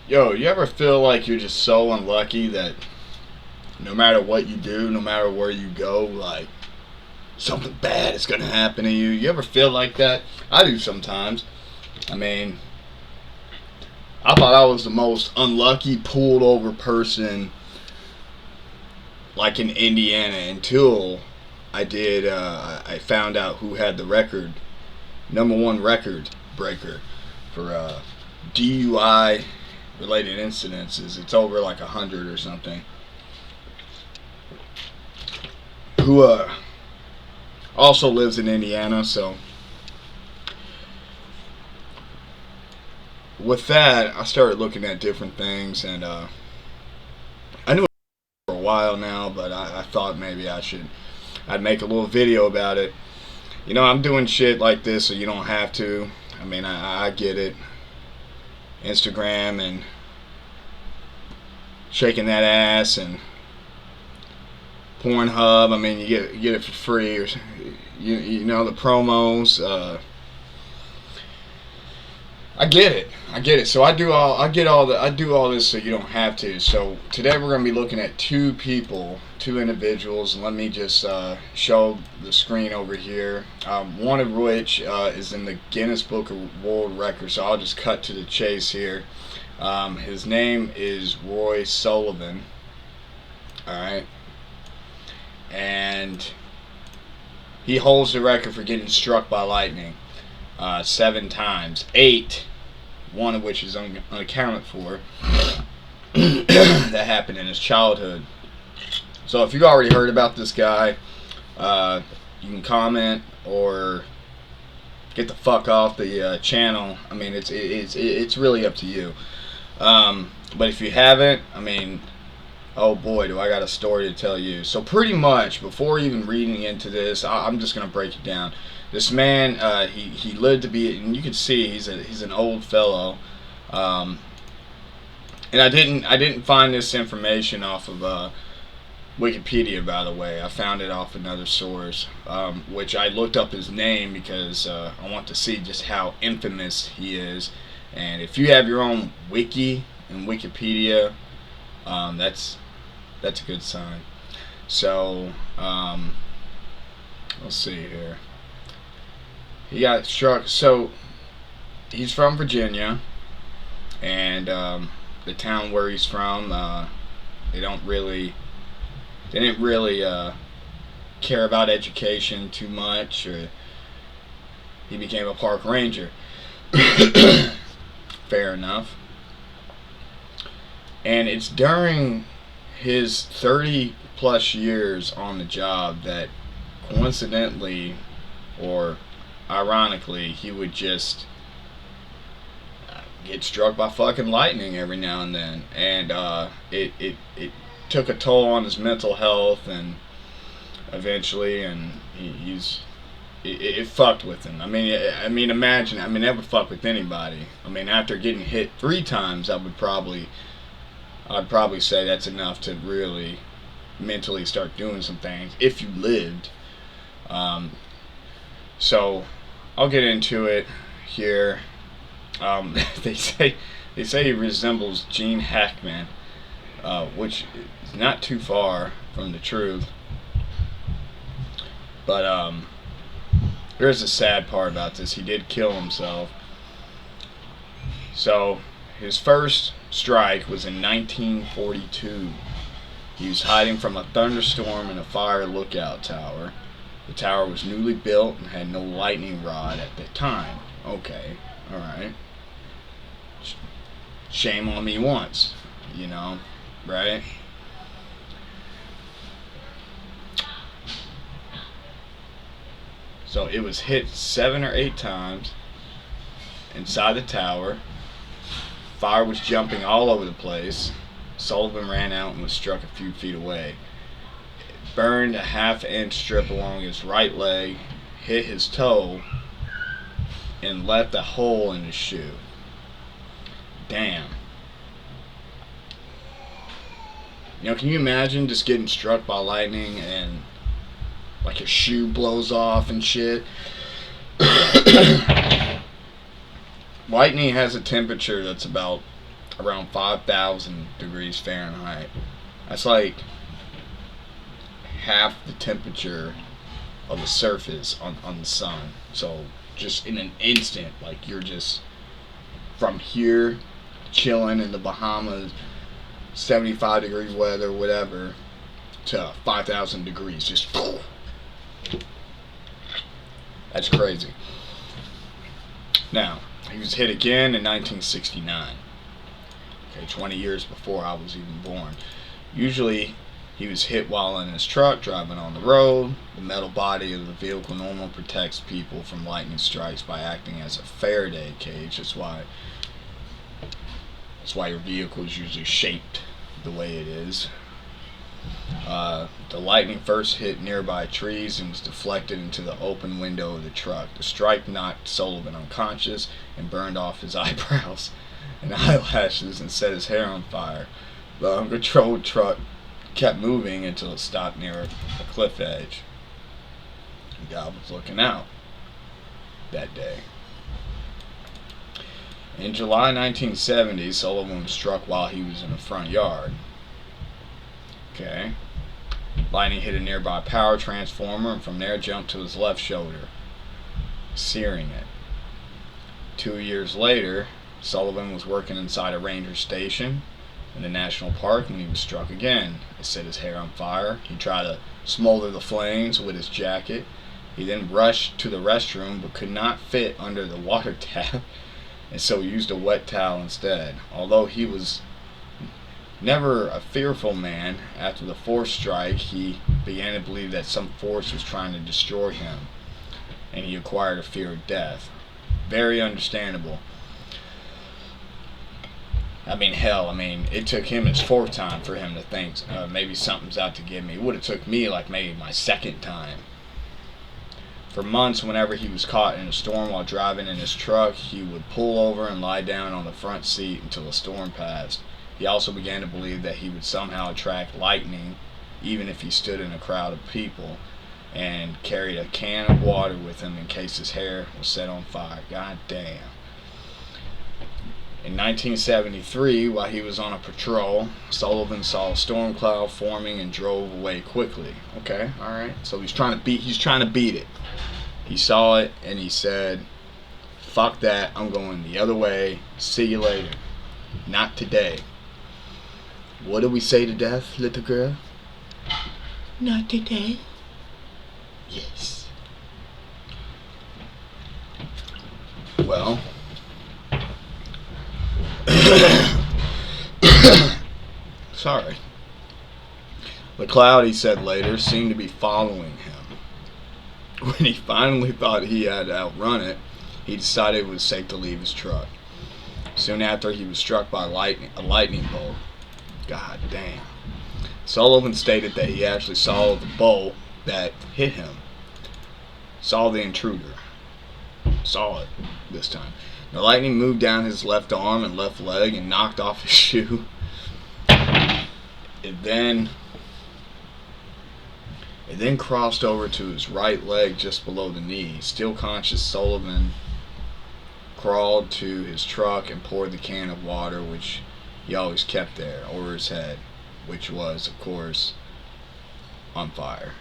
Yo, you ever feel like you're just so unlucky that no matter what you do, no matter where you go, like something bad is gonna happen to you? You ever feel like that? I do sometimes. I mean, I thought I was the most unlucky, pulled over person like in Indiana until I found out who had the record, number one record breaker for DUI related incidences. It's over like 100 or something. Who also lives in Indiana. So with that, I started looking at different things, and I knew it for a while now, but I thought maybe I'd make a little video about it. You know, I'm doing shit like this so you don't have to. I mean, I get it. Instagram and shaking that ass and Pornhub. I mean, you get it for free, or you know the promos. I get it. I get it. So I do all this so you don't have to. So today we're gonna be looking at two people, two individuals, and let me just show the screen over here. One of which is in the Guinness Book of World Records. So I'll just cut to the chase here. His name is Roy Sullivan. All right, and he holds the record for getting struck by lightning 7 times, 8, one of which is unaccounted for. That happened in his childhood. So if you've already heard about this guy, you can comment or get the fuck off the channel. I mean, it's really up to you. But if you haven't, I mean, oh boy, do I got a story to tell you. So pretty much, before even reading into this, I'm just gonna break it down. This man, he lived to be, and you can see he's an old fellow. And I didn't find this information off of Wikipedia, by the way. I found it off another source, which I looked up his name because I want to see just how infamous he is. And if you have your own wiki and Wikipedia, that's a good sign. So let's see here. He got struck. So he's from Virginia, and the town where he's from, they didn't really care about education too much. Or he became a park ranger. Fair enough. And it's during his 30 plus years on the job that coincidentally or ironically he would just get struck by fucking lightning every now and then. And it took a toll on his mental health, and eventually, and it fucked with him. I mean, imagine. I mean, that would fuck with anybody. I mean, after getting hit 3 times, I'd probably say that's enough to really mentally start doing some things if you lived. So I'll get into it here. They say he resembles Gene Hackman, which is not too far from the truth. But here's the sad part about this. He did kill himself. So his first strike was in 1942. He was hiding from a thunderstorm in a fire lookout tower. The tower was newly built and had no lightning rod at the time. Okay, alright. Shame on me once, you know, right? So it was hit 7 or 8 times inside the tower. Fire was jumping all over the place. Sullivan ran out and was struck a few feet away. It burned a half-inch strip along his right leg, hit his toe, and left a hole in his shoe. Damn. You know, can you imagine just getting struck by lightning and like your shoe blows off and shit? Lightning has a temperature that's about around 5,000 degrees Fahrenheit. That's like half the temperature of the surface on the sun. So just in an instant, like you're just from here chilling in the Bahamas, 75-degree weather, whatever, to 5,000 degrees. Just that's crazy. Now, he was hit again in 1969. Okay, 20 years before I was even born. Usually, he was hit while in his truck driving on the road. The metal body of the vehicle normally protects people from lightning strikes by acting as a Faraday cage. That's why your vehicle is usually shaped the way it is. The lightning first hit nearby trees and was deflected into the open window of the truck. The strike knocked Sullivan unconscious and burned off his eyebrows and eyelashes and set his hair on fire. The uncontrolled truck kept moving until it stopped near a cliff edge. God was looking out that day. In July 1970, Sullivan was struck while he was in the front yard. Okay. Lightning hit a nearby power transformer and from there jumped to his left shoulder, searing it. 2 years later, Sullivan was working inside a ranger station in the national park when he was struck again. It set his hair on fire. He tried to smolder the flames with his jacket. He then rushed to the restroom but could not fit under the water tap, and so used a wet towel instead. Although he was never a fearful man, after the fourth strike he began to believe that some force was trying to destroy him, and he acquired a fear of death. Very understandable. It took him his fourth time for him to think maybe something's out to get me. It would have took me like maybe my second time. For months, whenever he was caught in a storm while driving in his truck, he would pull over and lie down on the front seat until the storm passed. He also began to believe that he would somehow attract lightning, even if he stood in a crowd of people, and carried a can of water with him in case his hair was set on fire. God damn. In 1973, while he was on a patrol, Sullivan saw a storm cloud forming and drove away quickly. Okay, all right. So he's trying to beat it. He saw it and he said, "Fuck that! I'm going the other way. See you later. Not today." What do we say to death, little girl? Not today. Yes. Well. Sorry. The cloud, he said later, seemed to be following him. When he finally thought he had outrun it, he decided it was safe to leave his truck. Soon after, he was struck by a lightning bolt. God damn. Sullivan stated that he actually saw the bolt that hit him. Saw the intruder. Saw it this time. The lightning moved down his left arm and left leg and knocked off his shoe. It then crossed over to his right leg just below the knee. Still conscious, Sullivan crawled to his truck and poured the can of water, which he always kept there, over his head, which was, of course, on fire.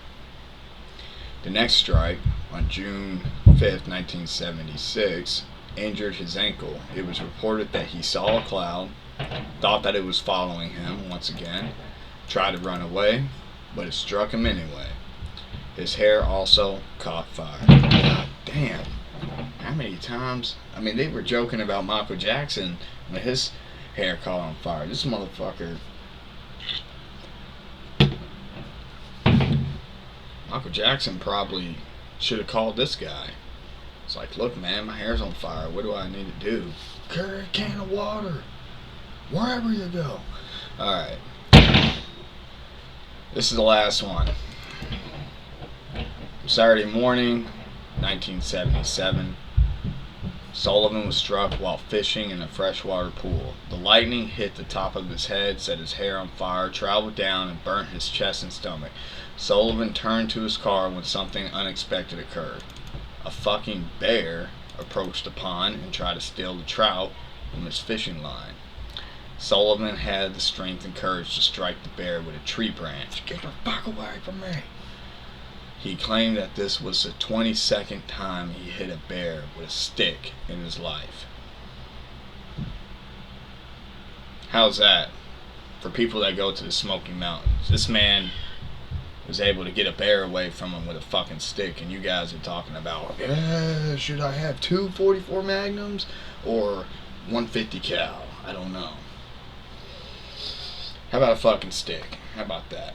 The next strike, on June 5th, 1976, injured his ankle. It was reported that he saw a cloud, thought that it was following him once again, tried to run away, but it struck him anyway. His hair also caught fire. God damn. How many times? They were joking about Michael Jackson when his hair caught on fire. This motherfucker. Michael Jackson probably should have called this guy. It's like, look, man, my hair's on fire. What do I need to do? Carry a can of water wherever you go. Alright. This is the last one. Saturday morning, 1977. Sullivan was struck while fishing in a freshwater pool. The lightning hit the top of his head, set his hair on fire, traveled down, and burnt his chest and stomach. Sullivan turned to his car when something unexpected occurred. A fucking bear approached the pond and tried to steal the trout from his fishing line. Sullivan had the strength and courage to strike the bear with a tree branch. Get the fuck away from me! He claimed that this was the 22nd time he hit a bear with a stick in his life. How's that? For people that go to the Smoky Mountains. This man was able to get a bear away from him with a fucking stick, and you guys are talking about, yeah, should I have 244 Magnums or 150 cal? I don't know. How about a fucking stick? How about that?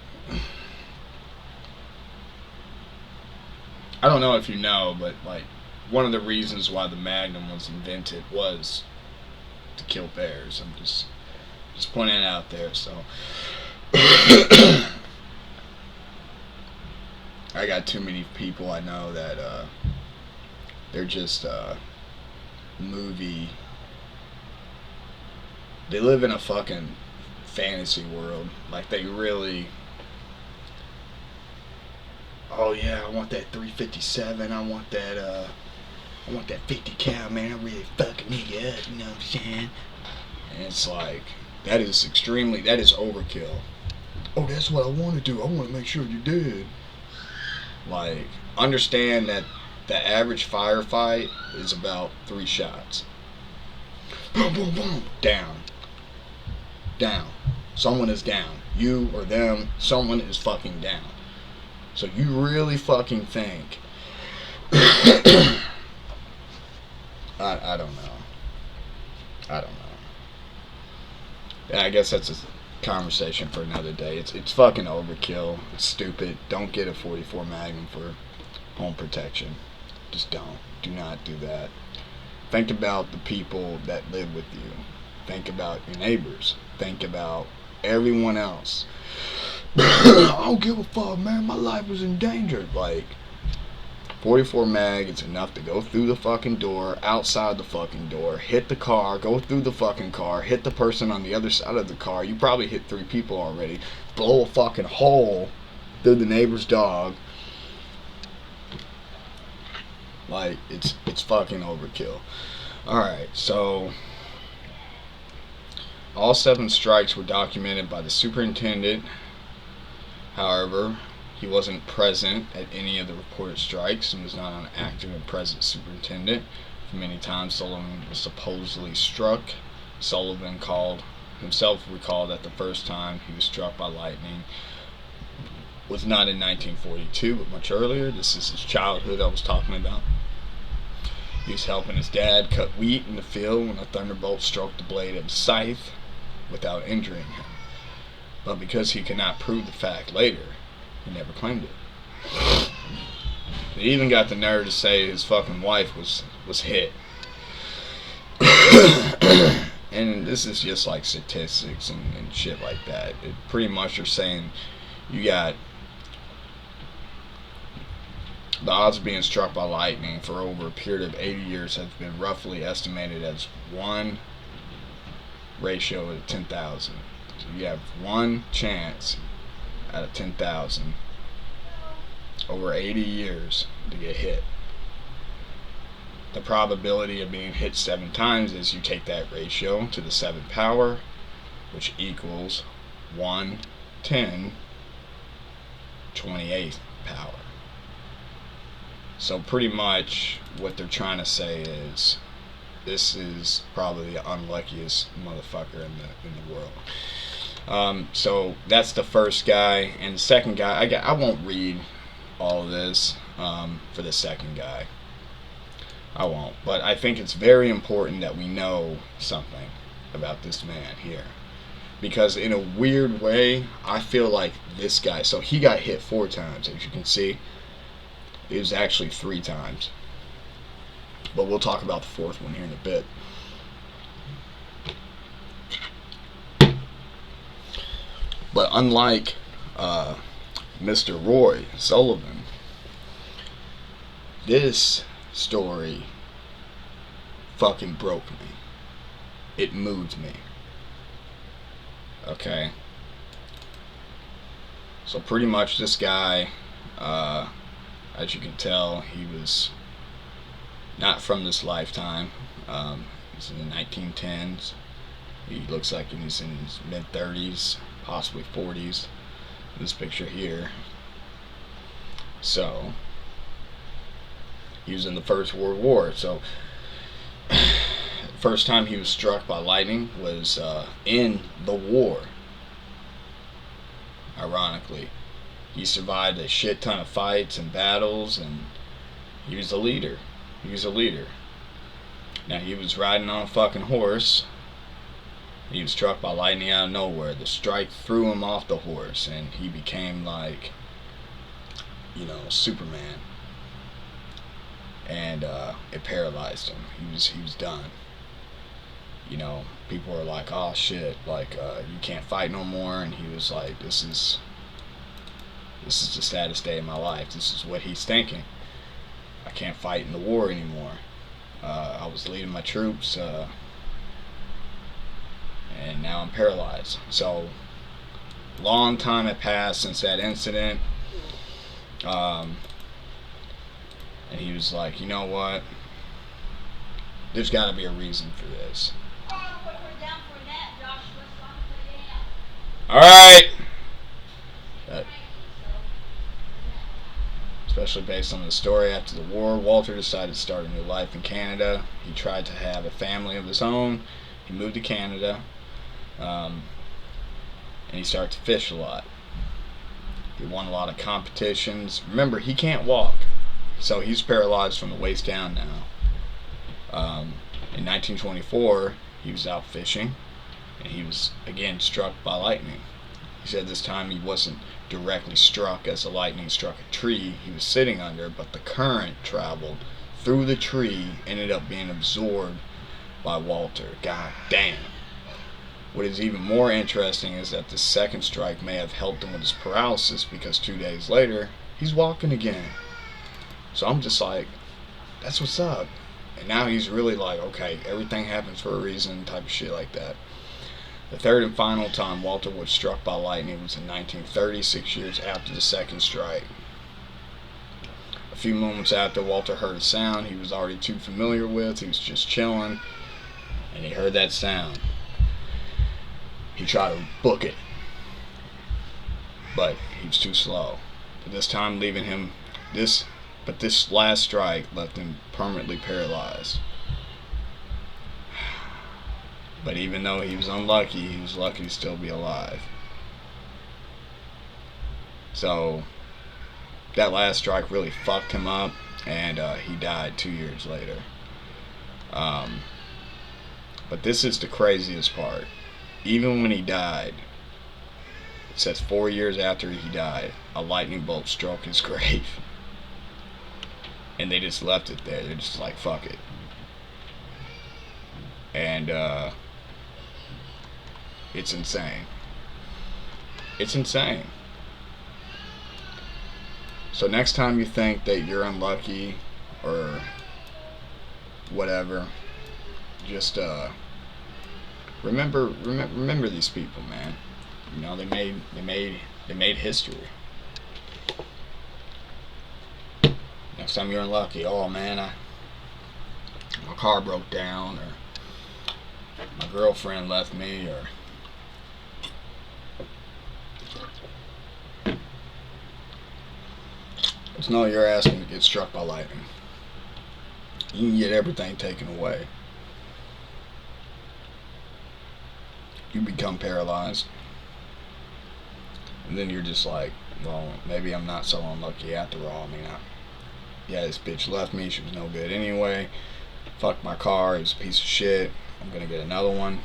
I don't know if you know, but like one of the reasons why the Magnum was invented was to kill bears. I'm just pointing it out there. So I got too many people I know that they're just movie. They live in a fucking fantasy world. Like they really. Oh yeah, I want that 357. I want that 50 cal, man. I really fucking nigga up, you know what I'm saying? And it's like that is overkill. Oh, that's what I want to do. I want to make sure you did. Like, understand that the average firefight is about 3 shots. Boom, boom, boom. Down. Down. Someone is down. You or them, someone is fucking down. So you really fucking think I don't know. I don't know. I guess that's a conversation for another day. It's fucking overkill. It's stupid. Don't get a 44 Magnum for home protection. Just don't. Do not do that. Think about the people that live with you. Think about your neighbors. Think about everyone else. I don't give a fuck, man. My life was endangered. Like, 44 mag is enough to go through the fucking door, outside the fucking door, hit the car, go through the fucking car, hit the person on the other side of the car. You probably hit 3 people already. Blow a fucking hole through the neighbor's dog. Like, it's fucking overkill. Alright, so all 7 strikes were documented by the superintendent. However, he wasn't present at any of the reported strikes and was not an active and present superintendent. For many times Sullivan was supposedly struck. Sullivan recalled that the first time he was struck by lightning was not in 1942, but much earlier. This is his childhood I was talking about. He was helping his dad cut wheat in the field when a thunderbolt struck the blade of his scythe without injuring him. But because he could not prove the fact later, he never claimed it. He even got the nerve to say his fucking wife was hit. And this is just like statistics and shit like that. It pretty much are saying you got the odds of being struck by lightning for over a period of 80 years have been roughly estimated as 1 ratio to 10,000. So you have 1 chance out of 10,000 over 80 years to get hit. The probability of being hit 7 times is you take that ratio to the 7th power, which equals 1/10 28th power. So pretty much what they're trying to say is this is probably the unluckiest motherfucker in the world. So that's the first guy, and the second guy, I won't read all of this for the second guy. I won't, but I think it's very important that we know something about this man here, because in a weird way, I feel like this guy, so he got hit 4 times, as you can see. It was actually 3 times, but we'll talk about the 4th one here in a bit. But unlike Mr. Roy Sullivan, this story fucking broke me. It moved me. Okay? So pretty much this guy, as you can tell, he was not from this lifetime. He's in the 1910s. He looks like he's in his mid-30s, possibly 40s. This picture here. So he was in the First World War. So first time he was struck by lightning was in the war. Ironically, he survived a shit ton of fights and battles, and he was a leader. He was a leader. Now, he was riding on a fucking horse. He was struck by lightning out of nowhere. The strike threw him off the horse, and he became like, Superman. And it paralyzed him. He was done. People were like, "Oh shit, like you can't fight no more," and he was like, "This is the saddest day of my life. This is what he's thinking. I can't fight in the war anymore. I was leading my troops, and now I'm paralyzed." So, long time had passed since that incident, and he was like, "You know what? There's got to be a reason for this." All right. Especially based on the story, after the war, Walter decided to start a new life in Canada. He tried to have a family of his own. He moved to Canada, and he started to fish a lot. He won a lot of competitions. Remember, he can't walk, so he's paralyzed from the waist down now. In 1924, he was out fishing, and he was again struck by lightning. He said this time he wasn't directly struck as the lightning struck a tree he was sitting under, but the current traveled through the tree, ended up being absorbed by Walter. God damn. What is even more interesting is that the second strike may have helped him with his paralysis, because 2 days later, he's walking again. So I'm just like, that's what's up. And now he's really like, okay, everything happens for a reason, type of shit like that. The third and final time Walter was struck by lightning was in 1930, 6 years after the second strike. A few moments after Walter heard a sound he was already too familiar with. He was just chilling, and he heard that sound. He tried to book it, but he was too slow. But this time leaving him, this last strike left him permanently paralyzed. But even though he was unlucky, he was lucky to still be alive. So that last strike really fucked him up, and he died 2 years later. But this is the craziest part. Even when he died, it says 4 years after he died, a lightning bolt struck his grave. And they just left it there. They're just like, fuck it. And it's insane. It's insane. So next time you think that you're unlucky or whatever, just remember these people, man. They made history. Next time you're unlucky, oh man, my car broke down, or my girlfriend left me, or just know you're asking to get struck by lightning. You can get everything taken away. You become paralyzed, and then you're just like, well, maybe I'm not so unlucky after all. I mean, yeah, this bitch left me. She was no good anyway. Fuck my car. It was a piece of shit. I'm gonna get another one,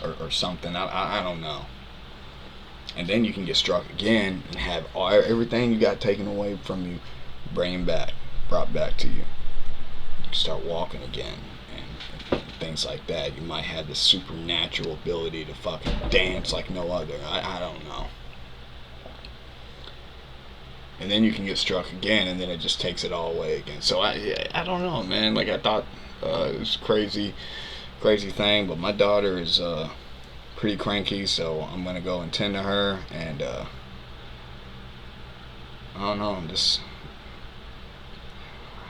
or something. I don't know. And then you can get struck again and have everything you got taken away from you, brought back to you. You can start walking again, and things like that. You might have this supernatural ability to fucking dance like no other. I don't know. And then you can get struck again, and then it just takes it all away again. So I don't know, man. Like, I thought it was crazy thing, but my daughter is pretty cranky, so I'm gonna go and tend to her, and I don't know, just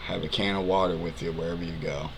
have a can of water with you wherever you go.